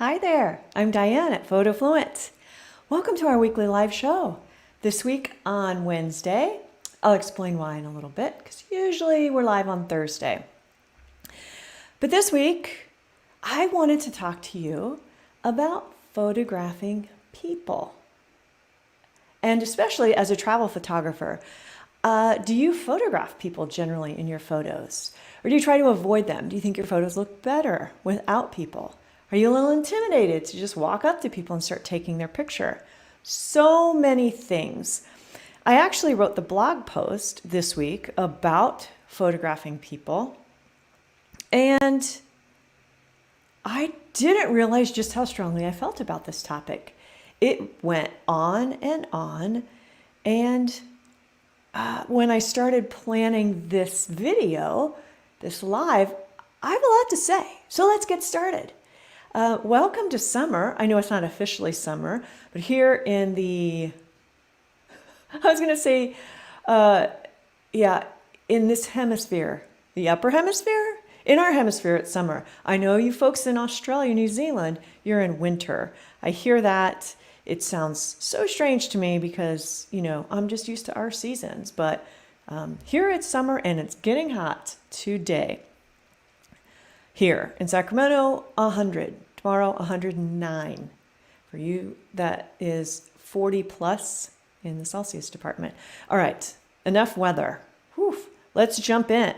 Hi there, I'm Diane at PhotoFluent. Welcome to our weekly live show. This week on Wednesday, I'll explain why in a little bit, because usually we're live on Thursday. But this week, I wanted to talk to you about photographing people. And especially as a travel photographer, do you photograph people generally in your photos? Or do you try to avoid them? Do you think your photos look better without people? Are you a little intimidated to just walk up to people and start taking their picture? So many things. I actually wrote the blog post this week about photographing people, and I didn't realize just how strongly I felt about this topic. It went on, and when I started planning this video, this live, I have a lot to say. So let's get started. Welcome to summer. I know it's not officially summer, but here in the, I was going to say, in this hemisphere, the upper hemisphere, in our hemisphere, it's summer. I know you folks in Australia, New Zealand, you're in winter. I hear that. It sounds so strange to me because, I'm just used to our seasons, but here it's summer and it's getting hot today. Here in Sacramento, 100. Tomorrow, 109. For you, that is 40 plus in the Celsius department. All right, enough weather. Whew, let's jump in.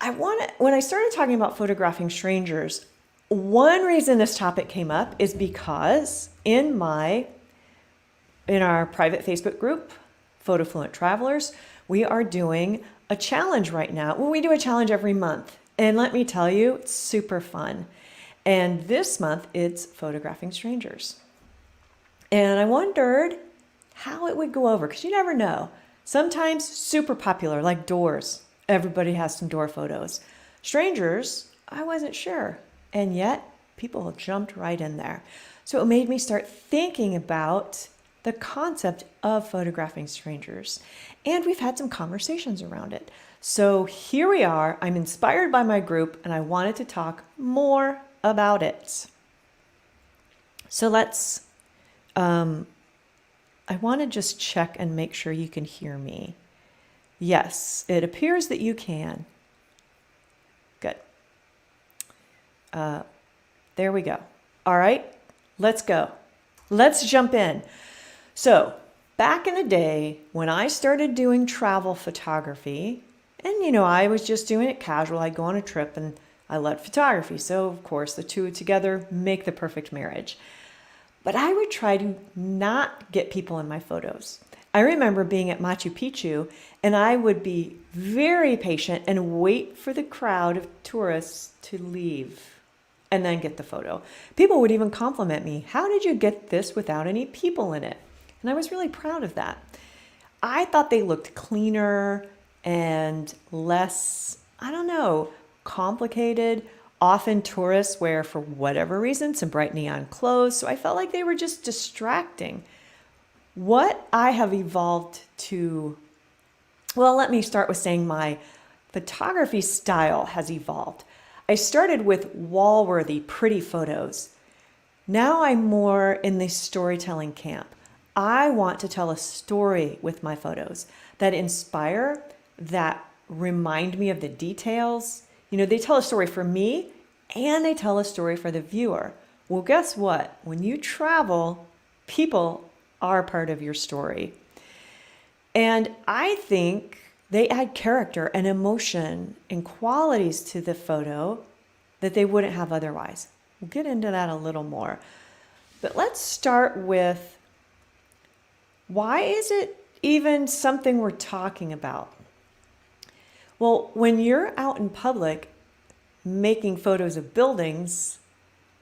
When I started talking about photographing strangers, one reason this topic came up is because in our private Facebook group, PhotoFluent Travelers, we are doing a challenge right now. Well, we do a challenge every month. And let me tell you, it's super fun. And this month, it's photographing strangers. And I wondered how it would go over, because you never know. Sometimes super popular, like doors. Everybody has some door photos. Strangers, I wasn't sure. And yet, people jumped right in there. So it made me start thinking about the concept of photographing strangers. And we've had some conversations around it. So here we are. I'm inspired by my group, and I wanted to talk more about it. So I want to just check and make sure you can hear me. Yes, it appears that you can. Good. There we go. All right, let's go. Let's jump in. So back in the day when I started doing travel photography, and I was just doing it casual. I'd go on a trip and I loved photography. So of course the two together make the perfect marriage. But I would try to not get people in my photos. I remember being at Machu Picchu and I would be very patient and wait for the crowd of tourists to leave and then get the photo. People would even compliment me. How did you get this without any people in it? And I was really proud of that. I thought they looked cleaner and less, complicated. Often tourists wear, for whatever reason, some bright neon clothes. So I felt like they were just distracting. What I have evolved to, let me start with saying my photography style has evolved. I started with wall-worthy, pretty photos. Now I'm more in the storytelling camp. I want to tell a story with my photos that inspire, that remind me of the details. They tell a story for me and they tell a story for the viewer. Well, guess what? When you travel, people are part of your story. And I think they add character and emotion and qualities to the photo that they wouldn't have otherwise. We'll get into that a little more. But let's start with, why is it even something we're talking about? Well, when you're out in public making photos of buildings,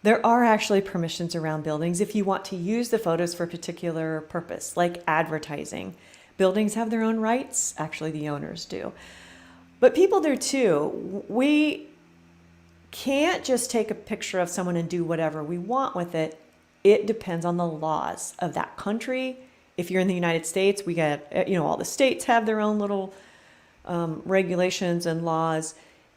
there are actually permissions around buildings if you want to use the photos for a particular purpose, like advertising. Buildings have their own rights. Actually, the owners do. But people do too. We can't just take a picture of someone and do whatever we want with it. It depends on the laws of that country. If you're in the United States, we get, all the states have their own little regulations and laws.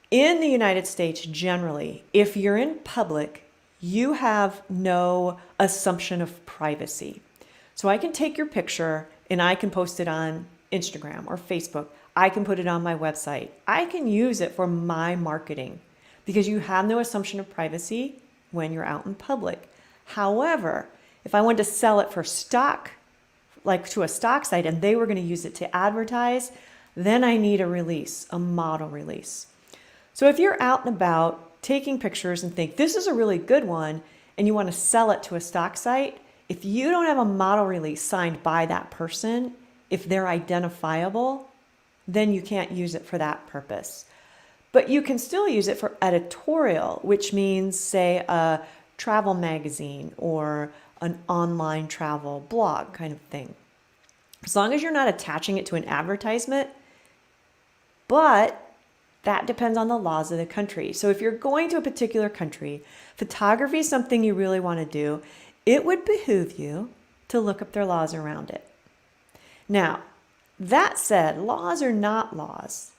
In the United States, generally, if you're in public, you have no assumption of privacy. So I can take your picture and I can post it on Instagram or Facebook. I can put it on my website. I can use it for my marketing because you have no assumption of privacy when you're out in public. However, if I wanted to sell it for stock, like to a stock site, and they were going to use it to advertise, then I need a release, a model release. So if you're out and about taking pictures and think this is a really good one and you want to sell it to a stock site, if you don't have a model release signed by that person, if they're identifiable, then you can't use it for that purpose. But you can still use it for editorial, which means, say, a travel magazine or an online travel blog kind of thing. As long as you're not attaching it to an advertisement, but that depends on the laws of the country. So if you're going to a particular country, photography is something you really want to do, it would behoove you to look up their laws around it. Now, that said, laws are not laws.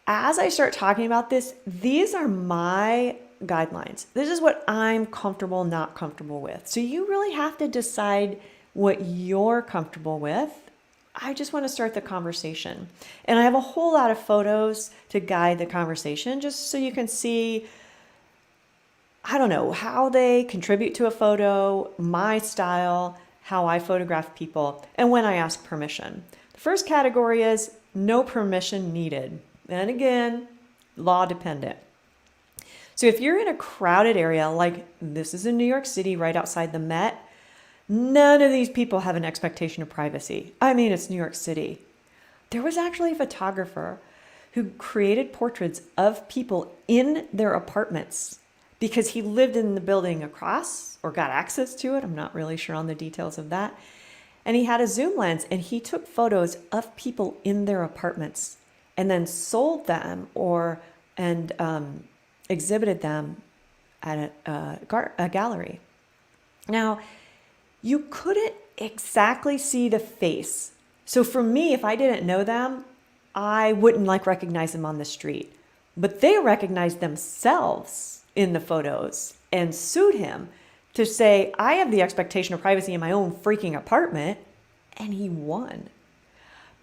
As I start talking about this, these are my guidelines. This is what I'm comfortable, not comfortable with. So you really have to decide what you're comfortable with. I just want to start the conversation. And I have a whole lot of photos to guide the conversation just so you can see, I don't know, how they contribute to a photo, my style, how I photograph people, and when I ask permission. The first category is no permission needed. And again, law dependent. So if you're in a crowded area, like this is in New York City, right outside the Met, none of these people have an expectation of privacy. I mean, it's New York City. There was actually a photographer who created portraits of people in their apartments because he lived in the building across or got access to it. I'm not really sure on the details of that. And he had a zoom lens and he took photos of people in their apartments and then sold them and exhibited them at a gallery. Now, you couldn't exactly see the face. So for me, if I didn't know them, I wouldn't recognize them on the street. But they recognized themselves in the photos and sued him to say, I have the expectation of privacy in my own freaking apartment. And he won.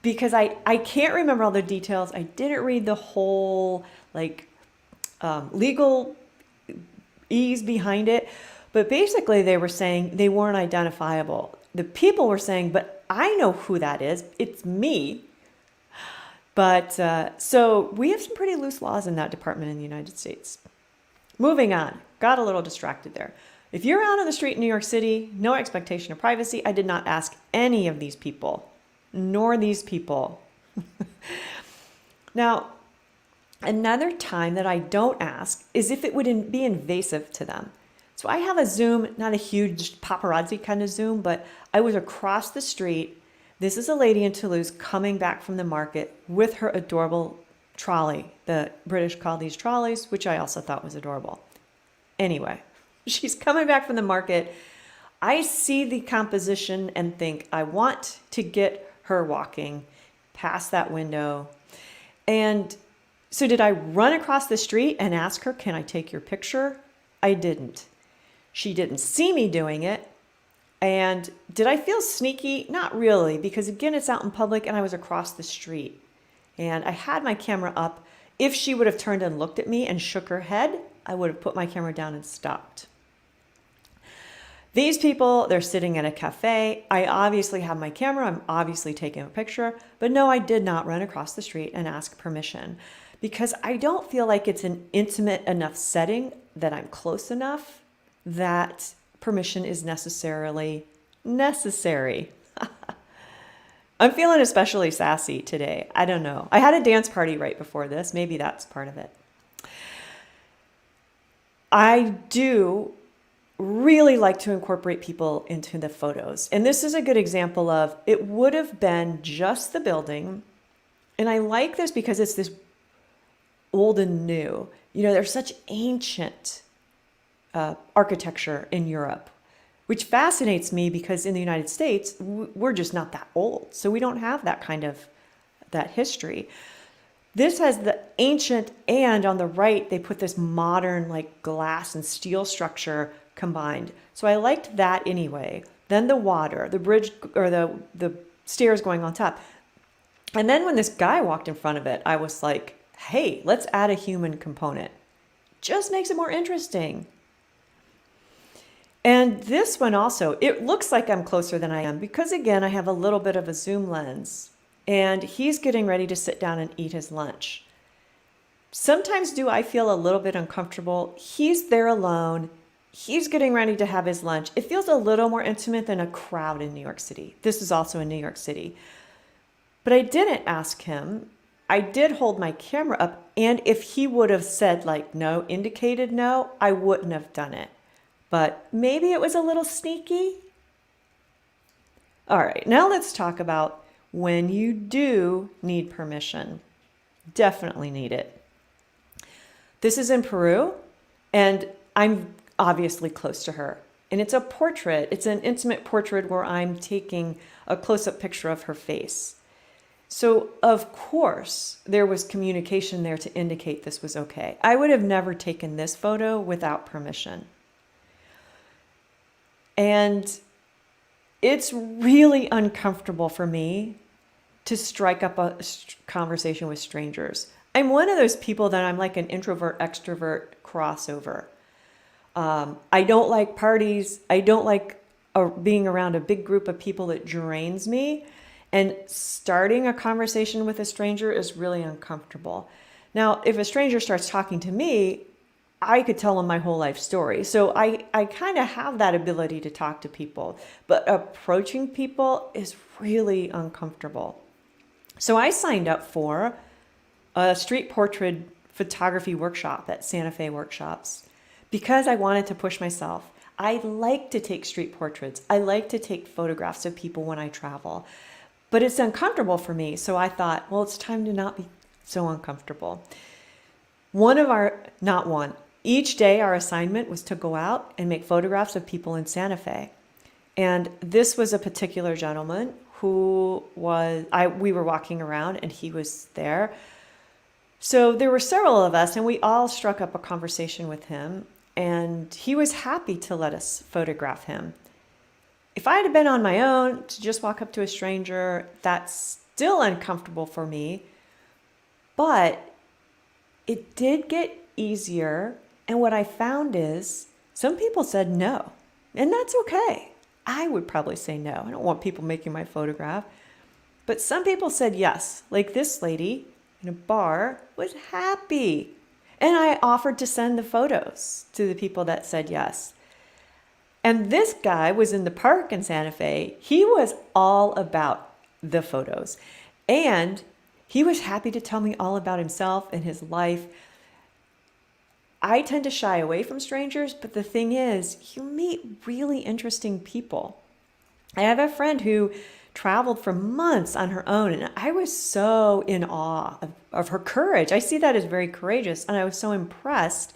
Because I can't remember all the details. I didn't read the whole legal ease behind it. But basically they were saying they weren't identifiable. The people were saying, but I know who that is. It's me. But so we have some pretty loose laws in that department in the United States. Moving on. Got a little distracted there. If you're out on the street in New York City, no expectation of privacy. I did not ask any of these people, nor these people. Now, another time that I don't ask is if it would be invasive to them. So I have a Zoom, not a huge paparazzi kind of Zoom, but I was across the street. This is a lady in Toulouse coming back from the market with her adorable trolley. The British call these trolleys, which I also thought was adorable. Anyway, she's coming back from the market. I see the composition and think, I want to get her walking past that window. And so did I run across the street and ask her, can I take your picture? I didn't. She didn't see me doing it. And did I feel sneaky? Not really, because again, it's out in public and I was across the street. And I had my camera up. If she would have turned and looked at me and shook her head, I would have put my camera down and stopped. These people, they're sitting at a cafe. I obviously have my camera. I'm obviously taking a picture. But no, I did not run across the street and ask permission because I don't feel like it's an intimate enough setting that I'm close enough that permission is necessarily necessary. I'm feeling especially sassy today. I don't know. I had a dance party right before this. Maybe that's part of it. I do really like to incorporate people into the photos. And this is a good example of it would have been just the building. And I like this because it's this old and new. You know, there's such ancient architecture in Europe, which fascinates me because in the United States, we're just not that old. So we don't have that kind of that history. This has the ancient, and on the right, they put this modern, like glass and steel structure combined. So I liked that anyway. Then the water, the bridge, or the stairs going on top. And then when this guy walked in front of it, I was like, hey, let's add a human component. Just makes it more interesting. And this one also, it looks like I'm closer than I am because, again, I have a little bit of a zoom lens. And he's getting ready to sit down and eat his lunch. Sometimes do I feel a little bit uncomfortable? He's there alone. He's getting ready to have his lunch. It feels a little more intimate than a crowd in New York City. This is also in New York City. But I didn't ask him. I did hold my camera up. And if he would have said like no, indicated no, I wouldn't have done it. But maybe it was a little sneaky. All right, now let's talk about when you do need permission. Definitely need it. This is in Peru, and I'm obviously close to her. And it's a portrait. It's an intimate portrait where I'm taking a close-up picture of her face. So, of course, there was communication there to indicate this was okay. I would have never taken this photo without permission. And it's really uncomfortable for me to strike up a conversation with strangers. I'm one of those people that I'm like an introvert extrovert crossover. I don't like parties. I don't like being around a big group of people that drains me. And starting a conversation with a stranger is really uncomfortable. Now, if a stranger starts talking to me, I could tell them my whole life story. So I kind of have that ability to talk to people, but approaching people is really uncomfortable. So I signed up for a street portrait photography workshop at Santa Fe Workshops because I wanted to push myself. I like to take street portraits. I like to take photographs of people when I travel, but it's uncomfortable for me. So I thought, well, it's time to not be so uncomfortable. Each day our assignment was to go out and make photographs of people in Santa Fe. And this was a particular gentleman who we were walking around and he was there. So there were several of us and we all struck up a conversation with him and he was happy to let us photograph him. If I had been on my own to just walk up to a stranger, that's still uncomfortable for me, but it did get easier. And what I found is some people said no, and that's okay. I would probably say no. I don't want people making my photograph. But some people said yes, like this lady in a bar was happy. And I offered to send the photos to the people that said yes. And this guy was in the park in Santa Fe. He was all about the photos. And he was happy to tell me all about himself and his life. I tend to shy away from strangers, but the thing is, you meet really interesting people. I have a friend who traveled for months on her own, and I was so in awe of her courage. I see that as very courageous, and I was so impressed.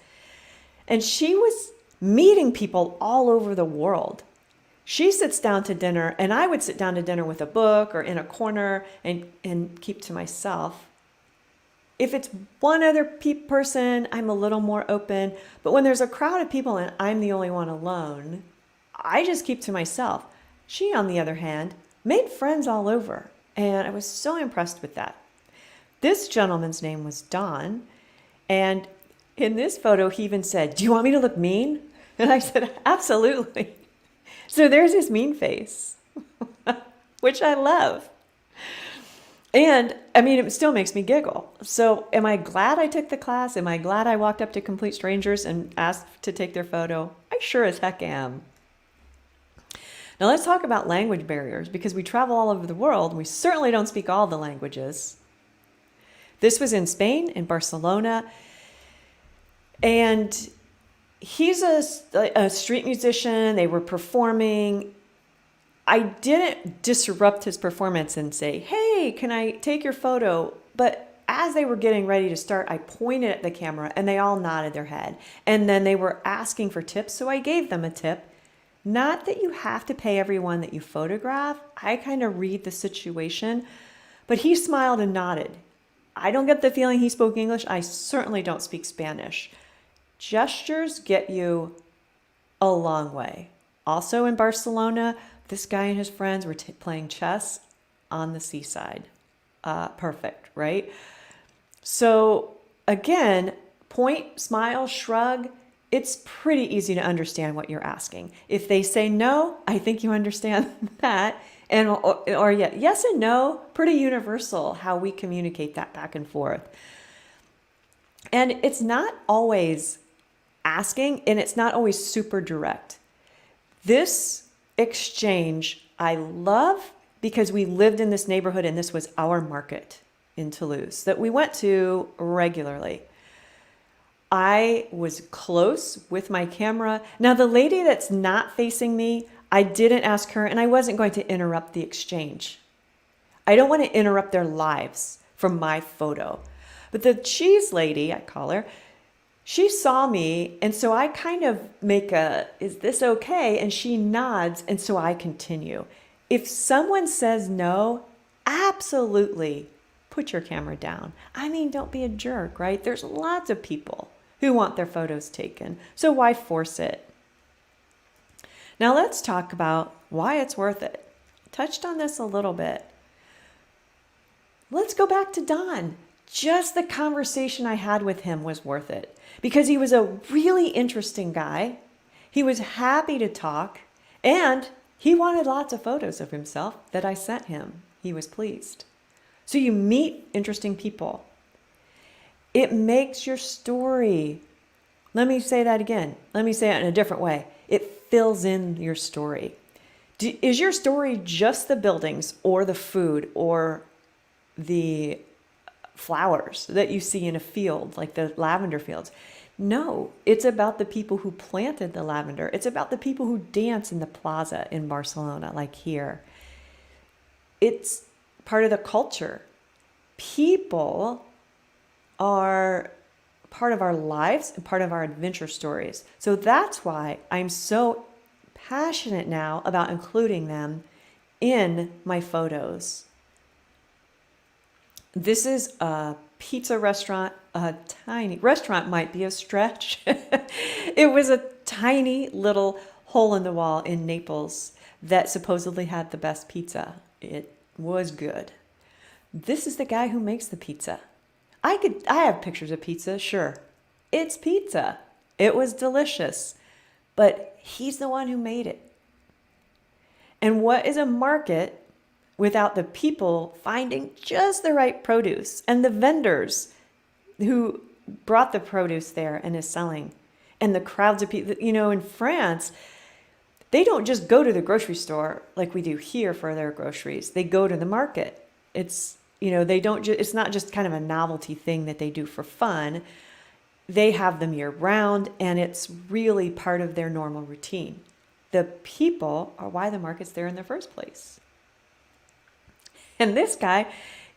And she was meeting people all over the world. She sits down to dinner, and I would sit down to dinner with a book or in a corner and keep to myself. If it's one other person, I'm a little more open. But when there's a crowd of people and I'm the only one alone, I just keep to myself. She, on the other hand, made friends all over. And I was so impressed with that. This gentleman's name was Don. And in this photo, he even said, "Do you want me to look mean?" And I said, "Absolutely." So there's his mean face, which I love. And I mean, it still makes me giggle. So am I glad I took the class? Am I glad I walked up to complete strangers and asked to take their photo? I sure as heck am. Now let's talk about language barriers because we travel all over the world and we certainly don't speak all the languages. This was in Spain, in Barcelona. And he's a street musician. They were performing. I didn't disrupt his performance and say, "Hey, can I take your photo?" But as they were getting ready to start, I pointed at the camera and they all nodded their head. And then they were asking for tips, so I gave them a tip. Not that you have to pay everyone that you photograph. I kind of read the situation. But he smiled and nodded. I don't get the feeling he spoke English. I certainly don't speak Spanish. Gestures get you a long way. Also in Barcelona, this guy and his friends were playing chess on the seaside. Perfect, right? So again, point, smile, shrug. It's pretty easy to understand what you're asking. If they say no, I think you understand that. And or yeah, yes and no, pretty universal how we communicate that back and forth. And it's not always asking, and it's not always super direct. This exchange I love because we lived in this neighborhood and this was our market in Toulouse that we went to regularly. I was close with my camera. Now, the lady that's not facing me, I didn't ask her, and I wasn't going to interrupt the exchange. I don't want to interrupt their lives from my photo. But the cheese lady, I call her, she saw me, and so I kind of make a, is this okay? And she nods, and so I continue. If someone says no, absolutely put your camera down. I mean, don't be a jerk, right? There's lots of people who want their photos taken, so why force it? Now let's talk about why it's worth it. Touched on this a little bit. Let's go back to Don. Just the conversation I had with him was worth it because he was a really interesting guy. He was happy to talk and he wanted lots of photos of himself that I sent him. He was pleased. So you meet interesting people. It makes your story. Let me say that again. Let me say it in a different way. It fills in your story. Is your story just the buildings or the food or the flowers that you see in a field, like the lavender fields? No, it's about the people who planted the lavender. It's about the people who dance in the plaza in Barcelona, like here. It's part of the culture. People are part of our lives and part of our adventure stories. So that's why I'm so passionate now about including them in my photos. This is a pizza restaurant, a tiny restaurant might be a stretch. It was a tiny little hole in the wall in Naples that supposedly had the best pizza. It was good. This is the guy who makes the pizza. I have pictures of pizza, sure. It's pizza. It was delicious, but he's the one who made it. And what is a market without the people finding just the right produce and the vendors who brought the produce there and is selling and the crowds of people? You know, in France, they don't just go to the grocery store like we do here for their groceries. They go to the market. It's, you know, they don't it's not just kind of a novelty thing that they do for fun. They have them year round and it's really part of their normal routine. The people are why the market's there in the first place. And this guy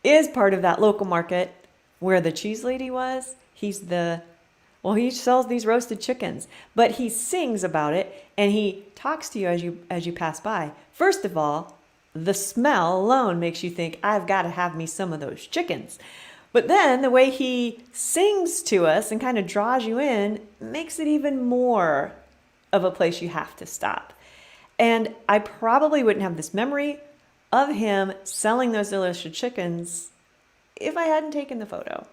is part of that local market where the cheese lady was. He sells these roasted chickens, but he sings about it and he talks to you as you pass by. First of all, the smell alone makes you think, I've got to have me some of those chickens. But then the way he sings to us and kind of draws you in makes it even more of a place you have to stop. And I probably wouldn't have this memory of him selling those delicious chickens if I hadn't taken the photo.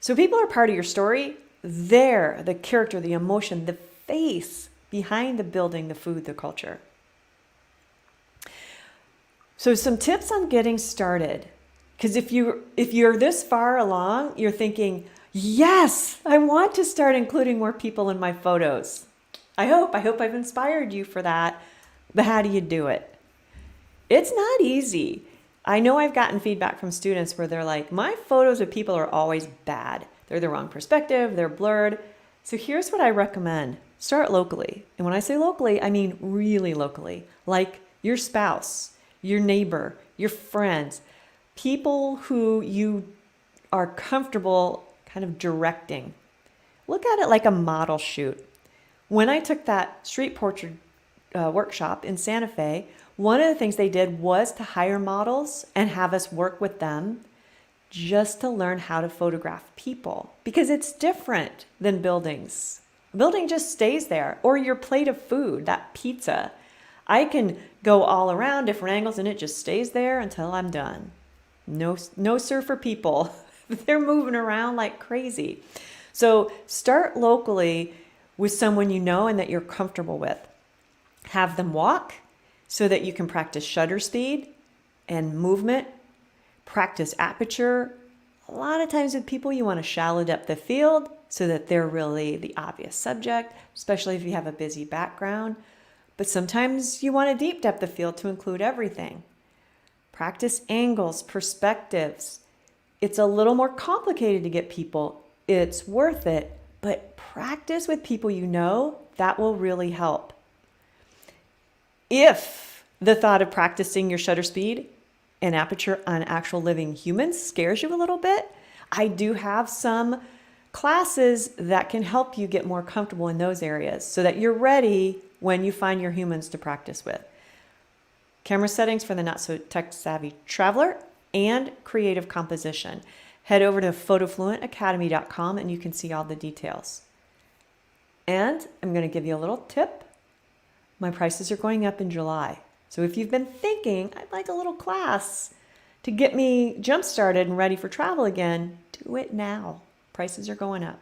So people are part of your story. They're the character, the emotion, the face behind the building, the food, the culture. So some tips on getting started. Because if you're this far along, you're thinking, yes, I want to start including more people in my photos. I hope I've inspired you for that. But how do you do it? It's not easy. I know I've gotten feedback from students where they're like, my photos of people are always bad. They're the wrong perspective, they're blurred. So here's what I recommend. Start locally. And when I say locally, I mean really locally. Like your spouse, your neighbor, your friends, people who you are comfortable kind of directing. Look at it like a model shoot. When I took that street portrait workshop in Santa Fe, one of the things they did was to hire models and have us work with them just to learn how to photograph people, because it's different than buildings. A building just stays there, or your plate of food, that pizza. I can go all around different angles and it just stays there until I'm done. No sir for people. They're moving around like crazy. So start locally with someone you know and that you're comfortable with. Have them walk so that you can practice shutter speed and movement. Practice aperture. A lot of times with people, you want to shallow depth the field so that they're really the obvious subject, especially if you have a busy background. But sometimes you want a deep depth of field to include everything. Practice angles, perspectives. It's a little more complicated to get people. It's worth it, but practice with people you know. That will really help. If the thought of practicing your shutter speed and aperture on actual living humans scares you a little bit, I do have some classes that can help you get more comfortable in those areas so that you're ready when you find your humans to practice with. Camera settings for the not so tech savvy traveler and creative composition. Head over to photofluentacademy.com and you can see all the details. And I'm going to give you a little tip. My prices are going up in July. So if you've been thinking, I'd like a little class to get me jump started and ready for travel again, do it now. Prices are going up.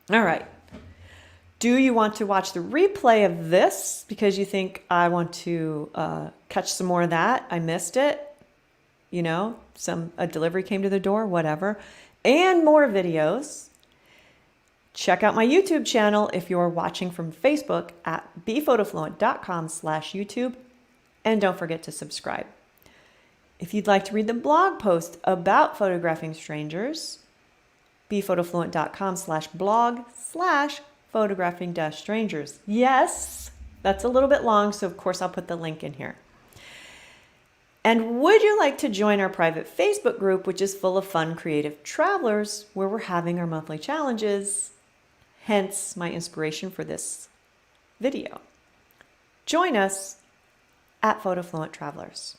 All right. Do you want to watch the replay of this because you think I want to catch some more of that? I missed it. You know, a delivery came to the door, whatever. And more videos. Check out my YouTube channel if you're watching from Facebook at bephotofluent.com/YouTube. And don't forget to subscribe. If you'd like to read the blog post about photographing strangers, bephotofluent.com/blog/photographing-strangers. Yes, that's a little bit long, so of course I'll put the link in here. And would you like to join our private Facebook group, which is full of fun, creative travelers, where we're having our monthly challenges? Hence my inspiration for this video. Join us at PhotoFluent Travelers.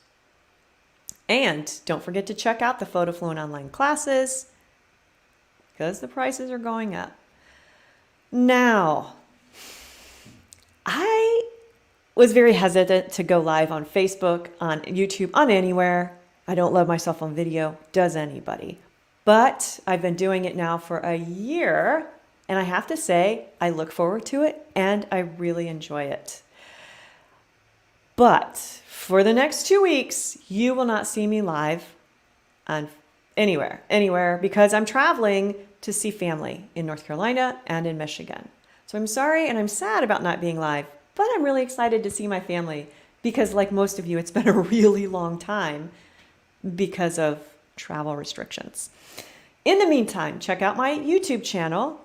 And don't forget to check out the PhotoFluent online classes because the prices are going up. Now, I was very hesitant to go live on Facebook, on YouTube, on anywhere. I don't love myself on video. Does anybody? But I've been doing it now for a year, and I have to say, I look forward to it, and I really enjoy it. But for the next 2 weeks, you will not see me live on anywhere, because I'm traveling to see family in North Carolina and in Michigan. So I'm sorry and I'm sad about not being live, but I'm really excited to see my family because, like most of you, it's been a really long time because of travel restrictions. In the meantime, check out my YouTube channel,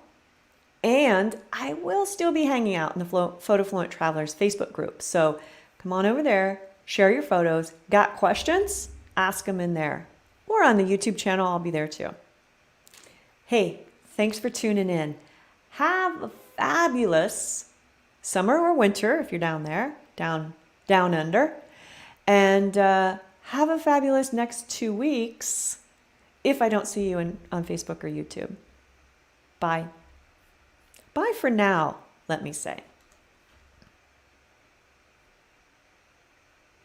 and I will still be hanging out in the PhotoFluent Travelers Facebook group. So come on over there, share your photos. Got questions? Ask them in there. Or on the YouTube channel, I'll be there too. Hey, thanks for tuning in. Have a fabulous summer or winter if you're down there, down under. And have a fabulous next 2 weeks if I don't see you on Facebook or YouTube. Bye. Bye for now, let me say.